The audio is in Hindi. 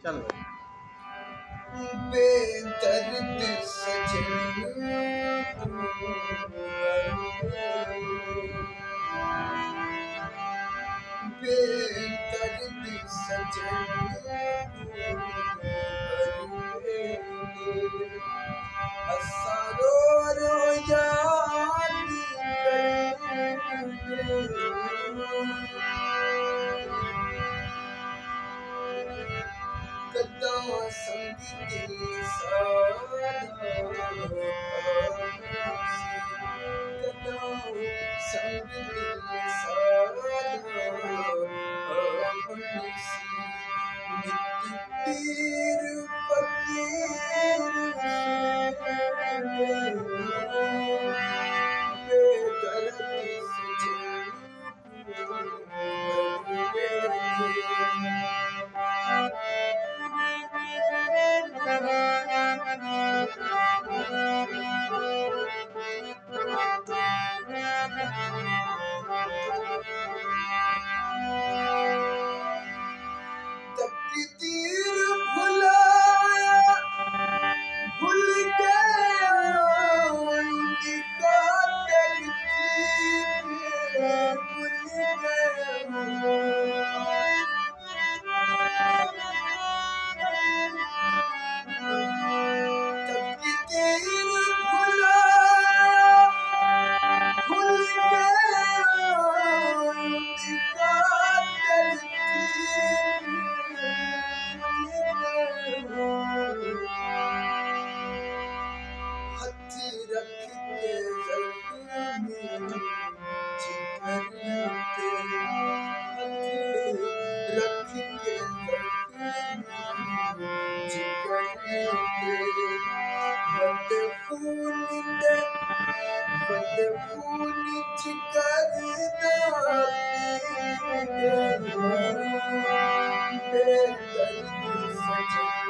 चलो भाई। बेदर्द सजन बेदर्द सजन असरो याद कदा संग दिल सादा कदा संग दिल सादा नित पीर फकीर बेदर्द तकदीर भुलाया भूल गया उनका तरकीब भूल गया तकदीर भुलाया भूल गया उनका तरकीब भूल गया हाथ रख के जख्म जिगर पे हाथ रख के जख्म जिगर पे बदखून दे बदखून जिगर दा बेदर्द सजन